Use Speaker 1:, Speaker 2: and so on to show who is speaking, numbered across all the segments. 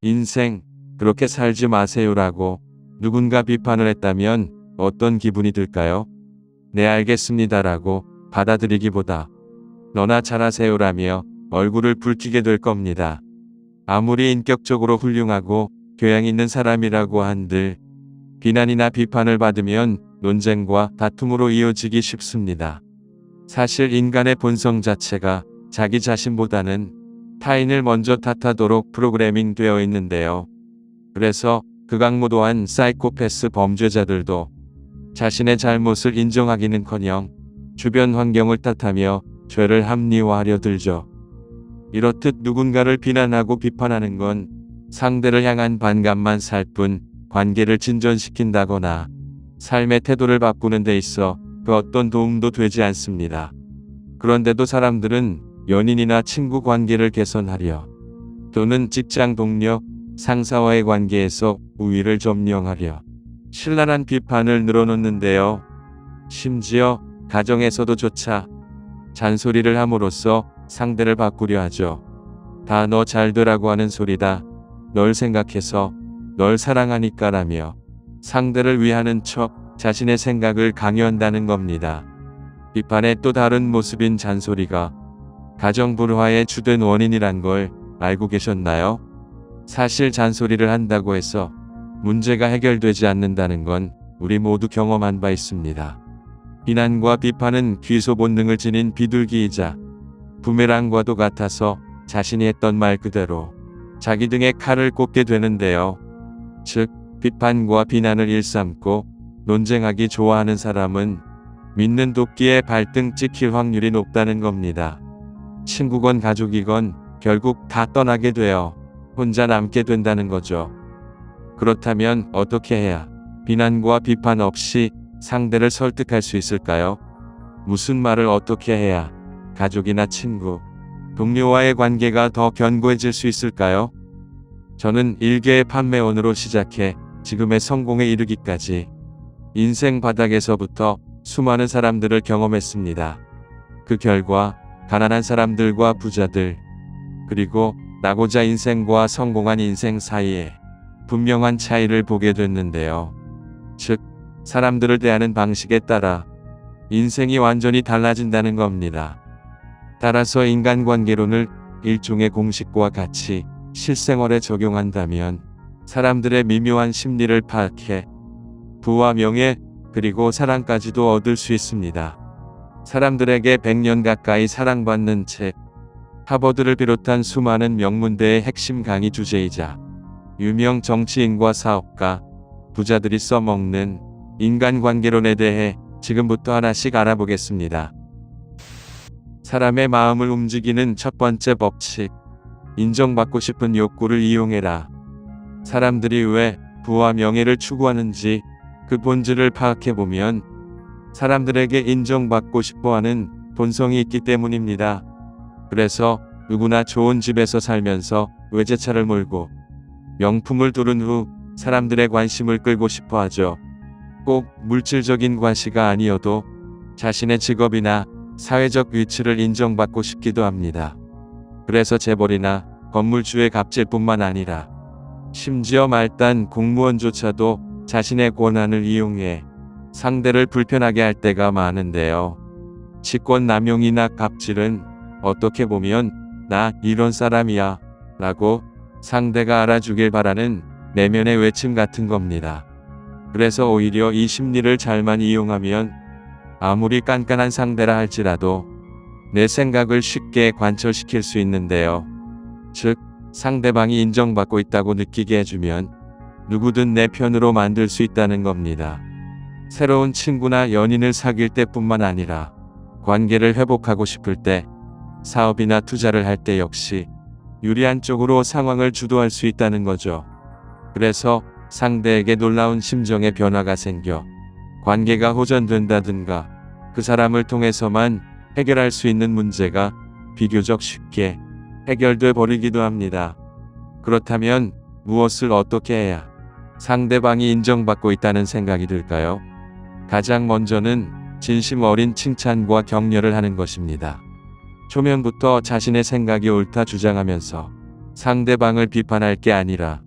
Speaker 1: 인생 그렇게 살지 마세요라고 누군가 비판을 했다면 어떤 기분이 들까요? 네 알겠습니다라고 받아들이기보다 너나 잘하세요라며 얼굴을 붉히게 될 겁니다. 아무리 인격적으로 훌륭하고 교양 있는 사람이라고 한들 비난이나 비판을 받으면 논쟁과 다툼으로 이어지기 쉽습니다. 사실 인간의 본성 자체가 자기 자신보다는 타인을 먼저 탓하도록 프로그래밍 되어 있는데요. 그래서 극악무도한 사이코패스 범죄자들도 자신의 잘못을 인정하기는커녕 주변 환경을 탓하며 죄를 합리화하려 들죠. 이렇듯 누군가를 비난하고 비판하는 건 상대를 향한 반감만 살 뿐 관계를 진전시킨다거나 삶의 태도를 바꾸는 데 있어 그 어떤 도움도 되지 않습니다. 그런데도 사람들은 연인이나 친구 관계를 개선하려 또는 직장 동료, 상사와의 관계에서 우위를 점령하려 신랄한 비판을 늘어놓는데요. 심지어 가정에서도 조차 잔소리를 함으로써 상대를 바꾸려 하죠. 다 너 잘되라고 하는 소리다. 널 생각해서 널 사랑하니까 라며 상대를 위하는 척 자신의 생각을 강요한다는 겁니다. 비판의 또 다른 모습인 잔소리가 가정 불화의 주된 원인이란 걸 알고 계셨나요? 사실 잔소리를 한다고 해서 문제가 해결되지 않는다는 건 우리 모두 경험한 바 있습니다. 비난과 비판은 귀소 본능을 지닌 비둘기이자 부메랑과도 같아서 자신이 했던 말 그대로 자기 등에 칼을 꽂게 되는데요. 즉 비판과 비난을 일삼고 논쟁하기 좋아하는 사람은 믿는 도끼에 발등 찍힐 확률이 높다는 겁니다. 친구건 가족이건 결국 다 떠나게 되어 혼자 남게 된다는 거죠. 그렇다면 어떻게 해야 비난과 비판 없이 상대를 설득할 수 있을까요? 무슨 말을 어떻게 해야 가족이나 친구, 동료와의 관계가 더 견고해질 수 있을까요? 저는 일개의 판매원으로 시작해 지금의 성공에 이르기까지 인생 바닥에서부터 수많은 사람들을 경험했습니다. 그 결과 가난한 사람들과 부자들, 그리고 나고자 인생과 성공한 인생 사이에 분명한 차이를 보게 됐는데요. 즉, 사람들을 대하는 방식에 따라 인생이 완전히 달라진다는 겁니다. 따라서 인간관계론을 일종의 공식과 같이 실생활에 적용한다면 사람들의 미묘한 심리를 파악해 부와 명예 그리고 사랑까지도 얻을 수 있습니다. 사람들에게 100년 가까이 사랑받는 책, 하버드를 비롯한 수많은 명문대의 핵심 강의 주제이자 유명 정치인과 사업가, 부자들이 써먹는 인간관계론에 대해 지금부터 하나씩 알아보겠습니다. 사람의 마음을 움직이는 첫 번째 법칙, 인정받고 싶은 욕구를 이용해라. 사람들이 왜 부와 명예를 추구하는지 그 본질을 파악해보면 사람들에게 인정받고 싶어하는 본성이 있기 때문입니다. 그래서 누구나 좋은 집에서 살면서 외제차를 몰고 명품을 두른 후 사람들의 관심을 끌고 싶어 하죠. 꼭 물질적인 과시가 아니어도 자신의 직업이나 사회적 위치를 인정받고 싶기도 합니다. 그래서 재벌이나 건물주의 갑질뿐만 아니라 심지어 말단 공무원조차도 자신의 권한을 이용해 상대를 불편하게 할 때가 많은데요. 직권 남용이나 갑질은 어떻게 보면 나 이런 사람이야 라고 상대가 알아주길 바라는 내면의 외침 같은 겁니다. 그래서 오히려 이 심리를 잘만 이용하면 아무리 깐깐한 상대라 할지라도 내 생각을 쉽게 관철시킬 수 있는데요. 즉, 상대방이 인정받고 있다고 느끼게 해주면 누구든 내 편으로 만들 수 있다는 겁니다. 새로운 친구나 연인을 사귈 때뿐만 아니라 관계를 회복하고 싶을 때, 사업이나 투자를 할 때 역시 유리한 쪽으로 상황을 주도할 수 있다는 거죠. 그래서 상대에게 놀라운 심정의 변화가 생겨 관계가 호전된다든가 그 사람을 통해서만 해결할 수 있는 문제가 비교적 쉽게 해결돼 버리기도 합니다. 그렇다면 무엇을 어떻게 해야 상대방이 인정받고 있다는 생각이 들까요? 가장 먼저는 진심 어린 칭찬과 격려를 하는 것입니다. 초면부터 자신의 생각이 옳다 주장하면서 상대방을 비판할 게 아니라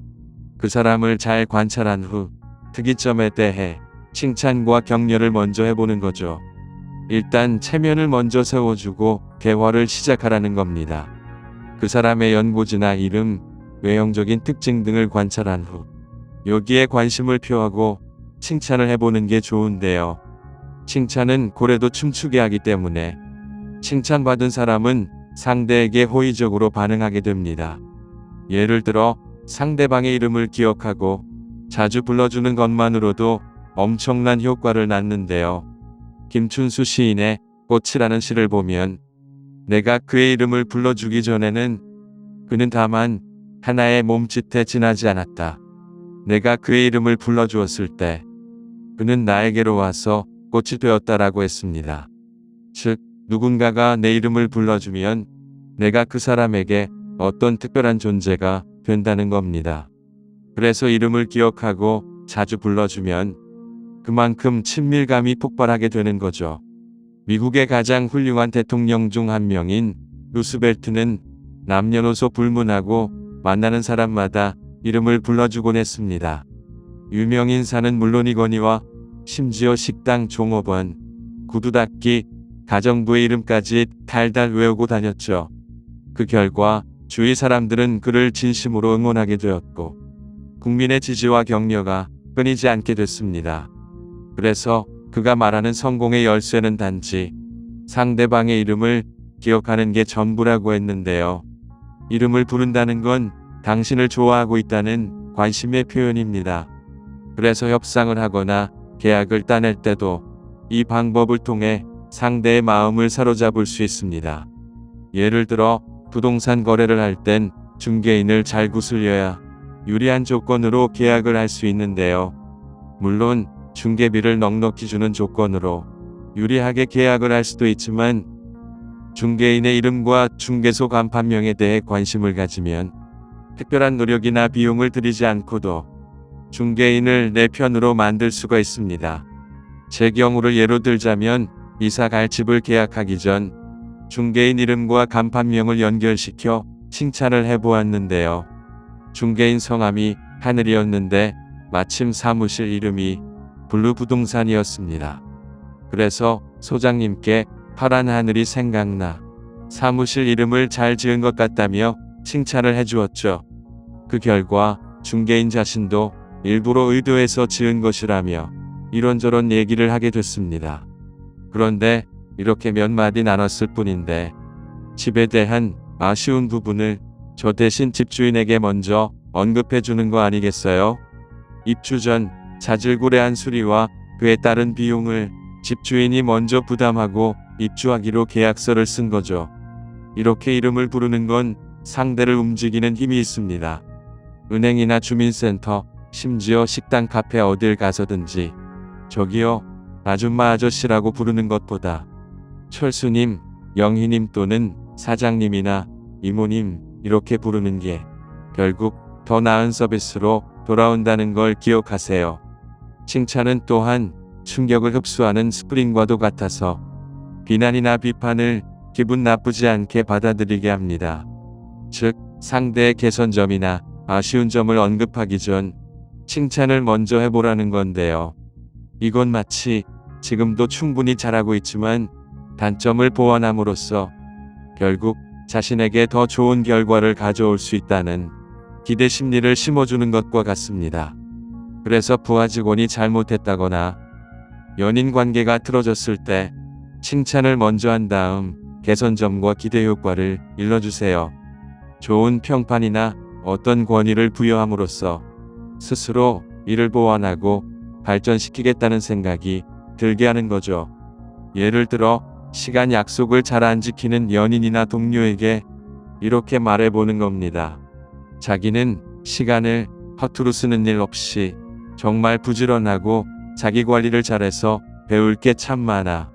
Speaker 1: 그 사람을 잘 관찰한 후 특이점에 대해 칭찬과 격려를 먼저 해보는 거죠. 일단 체면을 먼저 세워주고 대화를 시작하라는 겁니다. 그 사람의 연고지나 이름, 외형적인 특징 등을 관찰한 후 여기에 관심을 표하고 칭찬을 해보는 게 좋은데요. 칭찬은 고래도 춤추게 하기 때문에 칭찬받은 사람은 상대에게 호의적으로 반응하게 됩니다. 예를 들어 상대방의 이름을 기억하고 자주 불러주는 것만으로도 엄청난 효과를 낳는데요. 김춘수 시인의 꽃이라는 시를 보면 내가 그의 이름을 불러주기 전에는 그는 다만 하나의 몸짓에 지나지 않았다. 내가 그의 이름을 불러주었을 때 그는 나에게로 와서 꽃이 되었다라고 했습니다. 즉, 누군가가 내 이름을 불러주면 내가 그 사람에게 어떤 특별한 존재가 된다는 겁니다. 그래서 이름을 기억하고 자주 불러주면 그만큼 친밀감이 폭발하게 되는 거죠. 미국의 가장 훌륭한 대통령 중 한 명인 루스벨트는 남녀노소 불문하고 만나는 사람마다 이름을 불러주곤 했습니다. 유명인사는 물론이거니와 심지어 식당 종업원, 구두 닦기, 가정부의 이름까지 달달 외우고 다녔죠. 그 결과 주위 사람들은 그를 진심으로 응원하게 되었고 국민의 지지와 격려가 끊이지 않게 됐습니다. 그래서 그가 말하는 성공의 열쇠는 단지 상대방의 이름을 기억하는 게 전부라고 했는데요. 이름을 부른다는 건 당신을 좋아하고 있다는 관심의 표현입니다. 그래서 협상을 하거나 계약을 따낼 때도 이 방법을 통해 상대의 마음을 사로잡을 수 있습니다. 예를 들어 부동산 거래를 할 땐 중개인을 잘 구슬려야 유리한 조건으로 계약을 할 수 있는데요. 물론 중개비를 넉넉히 주는 조건으로 유리하게 계약을 할 수도 있지만 중개인의 이름과 중개소 간판명에 대해 관심을 가지면 특별한 노력이나 비용을 들이지 않고도 중개인을 내 편으로 만들 수가 있습니다. 제 경우를 예로 들자면 이사 갈 집을 계약하기 전 중개인 이름과 간판명을 연결시켜 칭찬을 해보았는데요. 중개인 성함이 하늘이었는데 마침 사무실 이름이 블루부동산이었습니다. 그래서 소장님께 파란 하늘이 생각나 사무실 이름을 잘 지은 것 같다며 칭찬을 해주었죠. 그 결과 중개인 자신도 일부러 의도해서 지은 것이라며 이런저런 얘기를 하게 됐습니다. 그런데 이렇게 몇 마디 나눴을 뿐인데 집에 대한 아쉬운 부분을 저 대신 집주인에게 먼저 언급해 주는 거 아니겠어요? 입주 전 자질구레한 수리와 그에 따른 비용을 집주인이 먼저 부담하고 입주하기로 계약서를 쓴 거죠. 이렇게 이름을 부르는 건 상대를 움직이는 힘이 있습니다. 은행이나 주민센터, 심지어 식당, 카페 어딜 가서든지 저기요, 아줌마 아저씨라고 부르는 것보다 철수님, 영희님 또는 사장님이나 이모님 이렇게 부르는 게 결국 더 나은 서비스로 돌아온다는 걸 기억하세요. 칭찬은 또한 충격을 흡수하는 스프링과도 같아서 비난이나 비판을 기분 나쁘지 않게 받아들이게 합니다. 즉, 상대의 개선점이나 아쉬운 점을 언급하기 전 칭찬을 먼저 해보라는 건데요. 이건 마치 지금도 충분히 잘하고 있지만 단점을 보완함으로써 결국 자신에게 더 좋은 결과를 가져올 수 있다는 기대 심리를 심어주는 것과 같습니다. 그래서 부하 직원이 잘못했다거나 연인 관계가 틀어졌을 때 칭찬을 먼저 한 다음 개선점과 기대 효과를 일러주세요. 좋은 평판이나 어떤 권위를 부여함으로써 스스로 이를 보완하고 발전시키겠다는 생각이 들게 하는 거죠. 예를 들어 시간 약속을 잘 안 지키는 연인이나 동료에게 이렇게 말해보는 겁니다. 자기는 시간을 허투루 쓰는 일 없이 정말 부지런하고 자기 관리를 잘해서 배울 게 참 많아.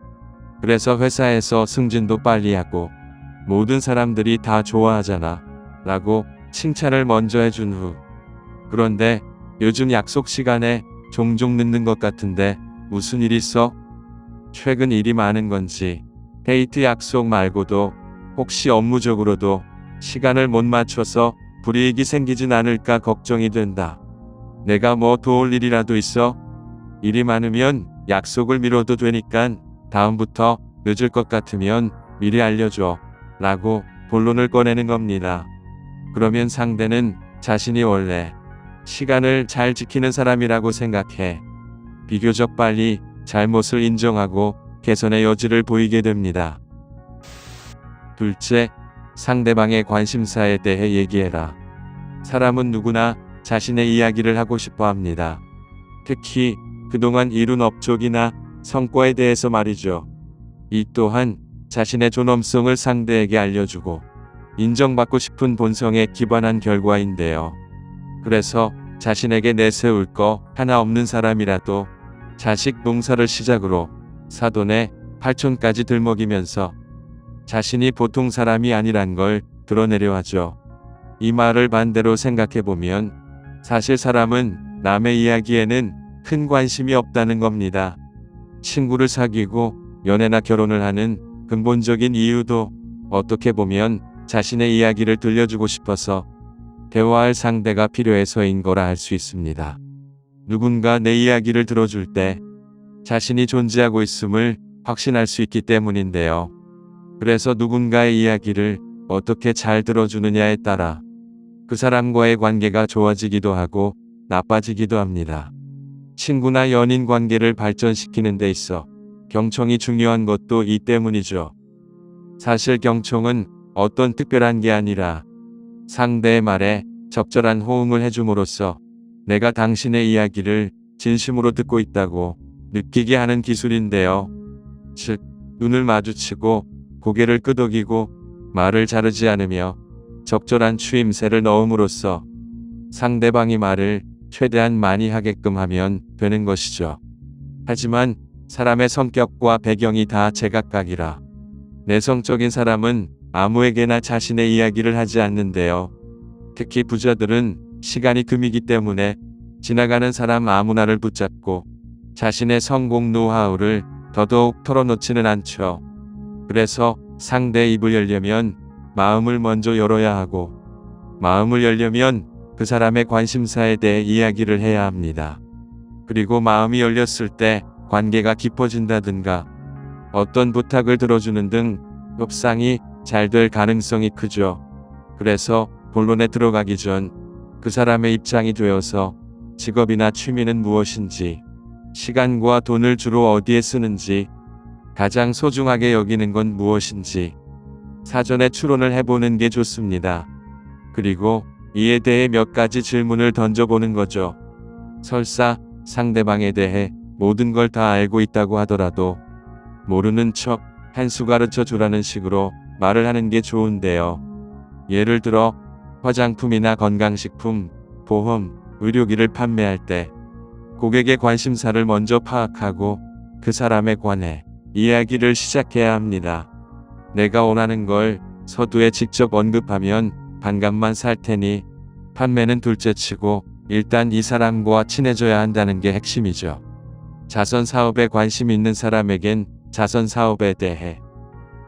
Speaker 1: 그래서 회사에서 승진도 빨리 하고 모든 사람들이 다 좋아하잖아 라고 칭찬을 먼저 해준 후, 그런데 요즘 약속 시간에 종종 늦는 것 같은데 무슨 일 있어? 최근 일이 많은 건지 데이트 약속 말고도 혹시 업무적으로도 시간을 못 맞춰서 불이익이 생기진 않을까 걱정이 된다. 내가 뭐 도울 일이라도 있어? 일이 많으면 약속을 미뤄도 되니깐 다음부터 늦을 것 같으면 미리 알려줘. 라고 본론을 꺼내는 겁니다. 그러면 상대는 자신이 원래 시간을 잘 지키는 사람이라고 생각해 비교적 빨리 잘못을 인정하고 개선의 여지를 보이게 됩니다. 둘째, 상대방의 관심사에 대해 얘기해라. 사람은 누구나 자신의 이야기를 하고 싶어 합니다. 특히 그동안 이룬 업적이나 성과에 대해서 말이죠. 이 또한 자신의 존엄성을 상대에게 알려주고 인정받고 싶은 본성에 기반한 결과인데요. 그래서 자신에게 내세울 거 하나 없는 사람이라도 자식 농사를 시작으로 사돈의 팔촌까지 들먹이면서 자신이 보통 사람이 아니란 걸 드러내려 하죠. 이 말을 반대로 생각해보면 사실 사람은 남의 이야기에는 큰 관심이 없다는 겁니다. 친구를 사귀고 연애나 결혼을 하는 근본적인 이유도 어떻게 보면 자신의 이야기를 들려주고 싶어서 대화할 상대가 필요해서인 거라 할 수 있습니다. 누군가 내 이야기를 들어줄 때 자신이 존재하고 있음을 확신할 수 있기 때문인데요. 그래서 누군가의 이야기를 어떻게 잘 들어주느냐에 따라 그 사람과의 관계가 좋아지기도 하고 나빠지기도 합니다. 친구나 연인 관계를 발전시키는 데 있어 경청이 중요한 것도 이 때문이죠. 사실 경청은 어떤 특별한 게 아니라 상대의 말에 적절한 호응을 해줌으로써 내가 당신의 이야기를 진심으로 듣고 있다고 느끼게 하는 기술인데요. 즉, 눈을 마주치고 고개를 끄덕이고 말을 자르지 않으며 적절한 추임새를 넣음으로써 상대방이 말을 최대한 많이 하게끔 하면 되는 것이죠. 하지만 사람의 성격과 배경이 다 제각각이라 내성적인 사람은 아무에게나 자신의 이야기를 하지 않는데요. 특히 부자들은 시간이 금이기 때문에 지나가는 사람 아무나를 붙잡고 자신의 성공 노하우를 더더욱 털어놓지는 않죠. 그래서 상대의 입을 열려면 마음을 먼저 열어야 하고 마음을 열려면 그 사람의 관심사에 대해 이야기를 해야 합니다. 그리고 마음이 열렸을 때 관계가 깊어진다든가 어떤 부탁을 들어주는 등 협상이 잘 될 가능성이 크죠. 그래서 본론에 들어가기 전 그 사람의 입장이 되어서 직업이나 취미는 무엇인지, 시간과 돈을 주로 어디에 쓰는지, 가장 소중하게 여기는 건 무엇인지 사전에 추론을 해보는 게 좋습니다. 그리고 이에 대해 몇 가지 질문을 던져보는 거죠. 설사 상대방에 대해 모든 걸 다 알고 있다고 하더라도 모르는 척 한 수 가르쳐 주라는 식으로 말을 하는 게 좋은데요. 예를 들어 화장품이나 건강식품, 보험, 의료기를 판매할 때 고객의 관심사를 먼저 파악하고 그 사람에 관해 이야기를 시작해야 합니다. 내가 원하는 걸 서두에 직접 언급하면 반값만 살 테니 판매는 둘째치고 일단 이 사람과 친해져야 한다는 게 핵심이죠. 자선 사업에 관심 있는 사람에겐 자선 사업에 대해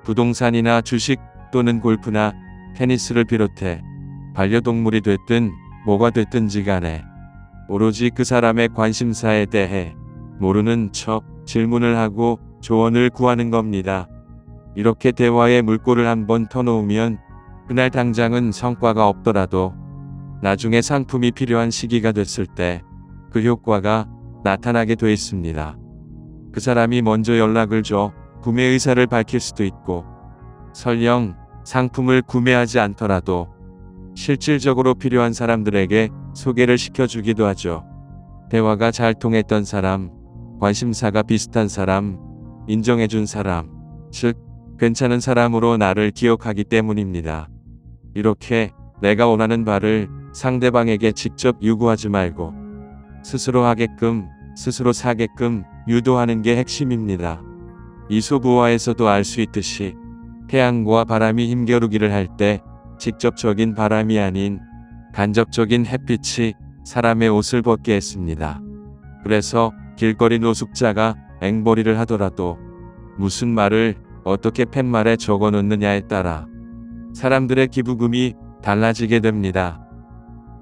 Speaker 1: 부동산이나 주식 또는 골프나 테니스를 비롯해 반려동물이 됐든 뭐가 됐든지 간에 오로지 그 사람의 관심사에 대해 모르는 척 질문을 하고 조언을 구하는 겁니다. 이렇게 대화의 물꼬를 한번 터놓으면 그날 당장은 성과가 없더라도 나중에 상품이 필요한 시기가 됐을 때 그 효과가 나타나게 돼 있습니다. 그 사람이 먼저 연락을 줘 구매 의사를 밝힐 수도 있고 설령 상품을 구매하지 않더라도 실질적으로 필요한 사람들에게 소개를 시켜주기도 하죠. 대화가 잘 통했던 사람, 관심사가 비슷한 사람, 인정해준 사람, 즉 괜찮은 사람으로 나를 기억하기 때문입니다. 이렇게 내가 원하는 바를 상대방에게 직접 요구하지 말고 스스로 하게끔, 스스로 사게끔 유도하는 게 핵심입니다. 이솝우화에서도 알 수 있듯이 태양과 바람이 힘겨루기를 할 때 직접적인 바람이 아닌 간접적인 햇빛이 사람의 옷을 벗게 했습니다. 그래서 길거리 노숙자가 앵벌이를 하더라도 무슨 말을 어떻게 팻말에 적어 놓느냐에 따라 사람들의 기부금이 달라지게 됩니다.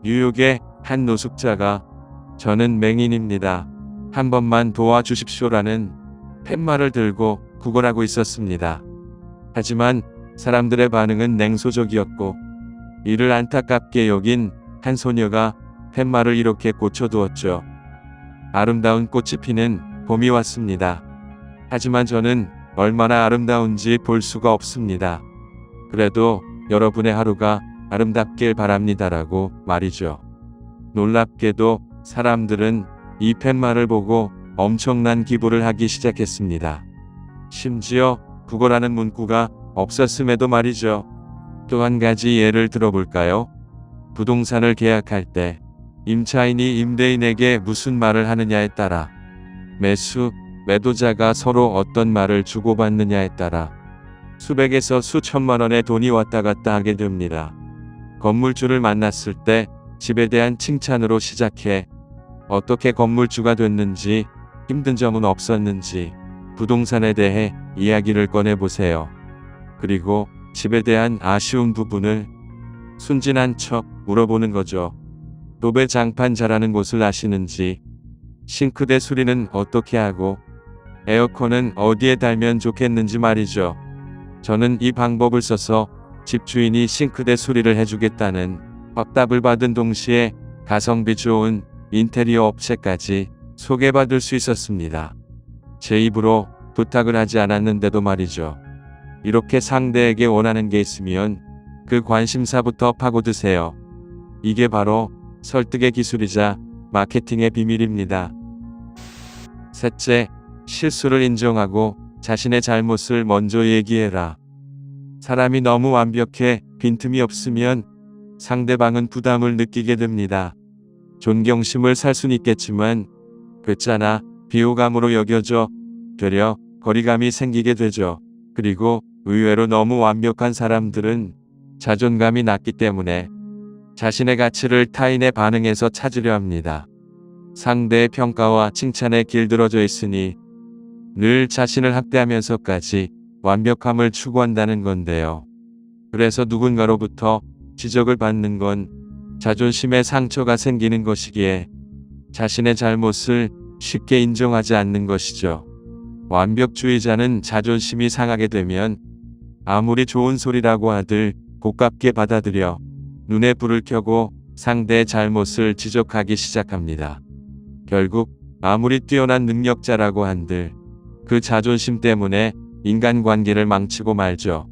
Speaker 1: 뉴욕의 한 노숙자가 "저는 맹인입니다. 한 번만 도와주십시오라는 팻말을 들고 구걸하고 있었습니다. 하지만 사람들의 반응은 냉소적이었고 이를 안타깝게 여긴 한 소녀가 팻말을 이렇게 고쳐두었죠. 아름다운 꽃이 피는 봄이 왔습니다. 하지만 저는 얼마나 아름다운지 볼 수가 없습니다. 그래도 여러분의 하루가 아름답길 바랍니다라고 말이죠. 놀랍게도 사람들은 이 팻말을 보고 엄청난 기부를 하기 시작했습니다. 심지어 구걸하는 문구가 없었음에도 말이죠. 또 한 가지 예를 들어볼까요? 부동산을 계약할 때 임차인이 임대인에게 무슨 말을 하느냐에 따라 매도자가 서로 어떤 말을 주고받느냐에 따라 수백에서 수천만 원의 돈이 왔다 갔다 하게 됩니다. 건물주를 만났을 때 집에 대한 칭찬으로 시작해 어떻게 건물주가 됐는지, 힘든 점은 없었는지, 부동산에 대해 이야기를 꺼내보세요. 그리고 집에 대한 아쉬운 부분을 순진한 척 물어보는 거죠. 도배 장판 잘하는 곳을 아시는지, 싱크대 수리는 어떻게 하고, 에어컨은 어디에 달면 좋겠는지 말이죠. 저는 이 방법을 써서 집주인이 싱크대 수리를 해주겠다는 확답을 받은 동시에 가성비 좋은 인테리어 업체까지 소개받을 수 있었습니다. 제 입으로 부탁을 하지 않았는데도 말이죠. 이렇게 상대에게 원하는 게 있으면 그 관심사부터 파고드세요. 이게 바로 설득의 기술이자 마케팅의 비밀입니다. 셋째, 실수를 인정하고 자신의 잘못을 먼저 얘기해라. 사람이 너무 완벽해 빈틈이 없으면 상대방은 부담을 느끼게 됩니다. 존경심을 살 순 있겠지만 괴짜나 비호감으로 여겨져 되려 거리감이 생기게 되죠. 그리고 의외로 너무 완벽한 사람들은 자존감이 낮기 때문에 자신의 가치를 타인의 반응에서 찾으려 합니다. 상대의 평가와 칭찬에 길들어져 있으니 늘 자신을 학대하면서까지 완벽함을 추구한다는 건데요. 그래서 누군가로부터 지적을 받는 건 자존심에 상처가 생기는 것이기에 자신의 잘못을 쉽게 인정하지 않는 것이죠. 완벽주의자는 자존심이 상하게 되면 아무리 좋은 소리라고 하들 고깝게 받아들여 눈에 불을 켜고 상대의 잘못을 지적하기 시작합니다. 결국 아무리 뛰어난 능력자라고 한들 그 자존심 때문에 인간관계를 망치고 말죠.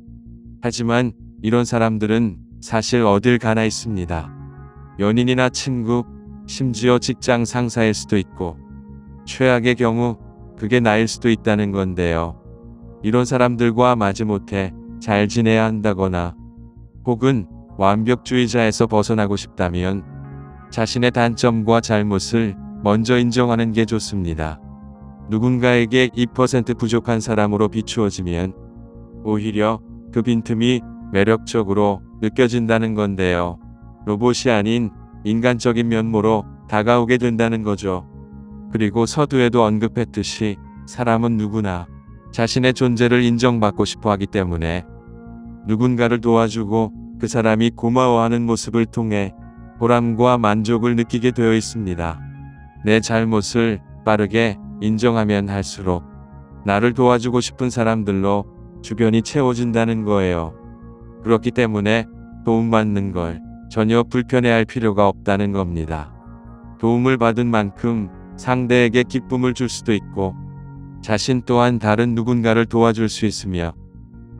Speaker 1: 하지만 이런 사람들은 사실 어딜 가나 있습니다. 연인이나 친구, 심지어 직장 상사일 수도 있고 최악의 경우 그게 나일 수도 있다는 건데요. 이런 사람들과 마지못해 잘 지내야 한다거나 혹은 완벽주의자에서 벗어나고 싶다면 자신의 단점과 잘못을 먼저 인정하는 게 좋습니다. 누군가에게 2% 부족한 사람으로 비추어지면 오히려 그 빈틈이 매력적으로 느껴진다는 건데요. 로봇이 아닌 인간적인 면모로 다가오게 된다는 거죠. 그리고 서두에도 언급했듯이 사람은 누구나 자신의 존재를 인정받고 싶어 하기 때문에 누군가를 도와주고 그 사람이 고마워하는 모습을 통해 보람과 만족을 느끼게 되어 있습니다. 내 잘못을 빠르게 인정하면 할수록 나를 도와주고 싶은 사람들로 주변이 채워진다는 거예요. 그렇기 때문에 도움받는 걸 전혀 불편해할 필요가 없다는 겁니다. 도움을 받은 만큼 상대에게 기쁨을 줄 수도 있고 자신 또한 다른 누군가를 도와줄 수 있으며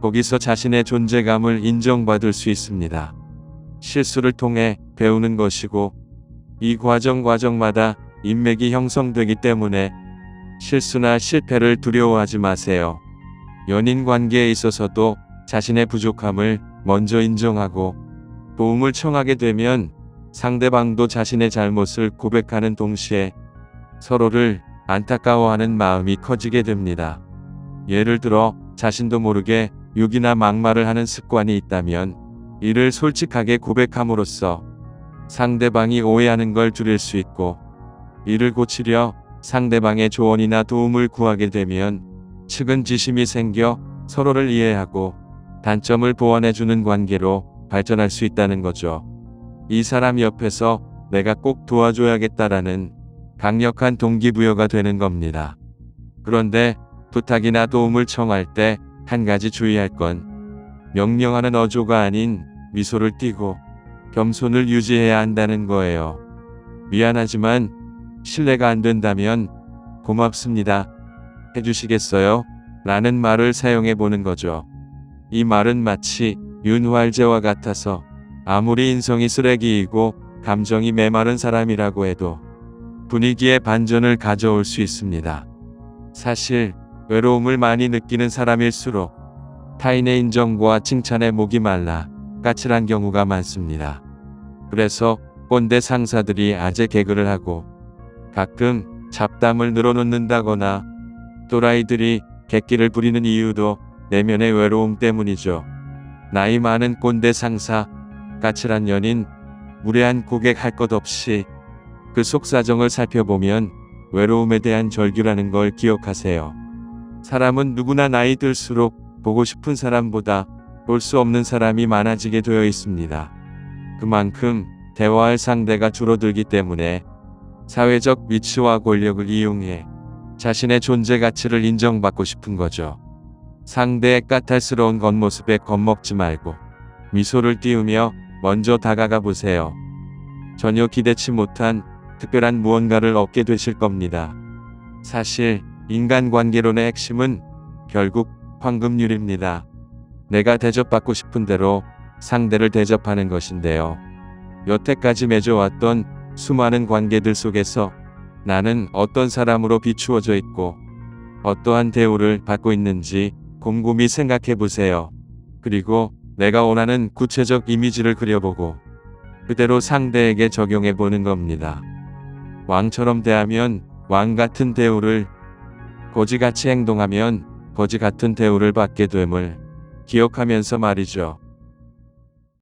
Speaker 1: 거기서 자신의 존재감을 인정받을 수 있습니다. 실수를 통해 배우는 것이고 이 과정마다 인맥이 형성되기 때문에 실수나 실패를 두려워하지 마세요. 연인 관계에 있어서도 자신의 부족함을 먼저 인정하고 도움을 청하게 되면 상대방도 자신의 잘못을 고백하는 동시에 서로를 안타까워하는 마음이 커지게 됩니다. 예를 들어 자신도 모르게 욕이나 막말을 하는 습관이 있다면 이를 솔직하게 고백함으로써 상대방이 오해하는 걸 줄일 수 있고 이를 고치려 상대방의 조언이나 도움을 구하게 되면 측은지심이 생겨 서로를 이해하고 단점을 보완해주는 관계로 발전할 수 있다는 거죠. 이 사람 옆에서 내가 꼭 도와줘야겠다라는 강력한 동기부여가 되는 겁니다. 그런데 부탁이나 도움을 청할 때 한 가지 주의할 건 명령하는 어조가 아닌 미소를 띠고 겸손을 유지해야 한다는 거예요. 미안하지만 신뢰가 안 된다면 고맙습니다. 해주시겠어요? 라는 말을 사용해 보는 거죠. 이 말은 마치 윤활제와 같아서 아무리 인성이 쓰레기이고 감정이 메마른 사람이라고 해도 분위기에 반전을 가져올 수 있습니다. 사실 외로움을 많이 느끼는 사람일수록 타인의 인정과 칭찬에 목이 말라 까칠한 경우가 많습니다. 그래서 꼰대 상사들이 아재 개그를 하고 가끔 잡담을 늘어놓는다거나 또라이들이 객기를 부리는 이유도 내면의 외로움 때문이죠. 나이 많은 꼰대 상사, 까칠한 연인, 무례한 고객 할 것 없이 그 속사정을 살펴보면 외로움에 대한 절규라는 걸 기억하세요. 사람은 누구나 나이 들수록 보고 싶은 사람보다 볼 수 없는 사람이 많아지게 되어 있습니다. 그만큼 대화할 상대가 줄어들기 때문에 사회적 위치와 권력을 이용해 자신의 존재 가치를 인정받고 싶은 거죠. 상대의 까탈스러운 겉모습에 겁먹지 말고 미소를 띄우며 먼저 다가가 보세요. 전혀 기대치 못한 특별한 무언가를 얻게 되실 겁니다. 사실 인간관계론의 핵심은 결국 황금률입니다. 내가 대접받고 싶은 대로 상대를 대접하는 것인데요. 여태까지 맺어왔던 수많은 관계들 속에서 나는 어떤 사람으로 비추어져 있고 어떠한 대우를 받고 있는지 곰곰이 생각해 보세요. 그리고 내가 원하는 구체적 이미지를 그려보고 그대로 상대에게 적용해 보는 겁니다. 왕처럼 대하면 왕 같은 대우를, 거지같이 행동하면 거지 같은 대우를 받게 됨을 기억하면서 말이죠.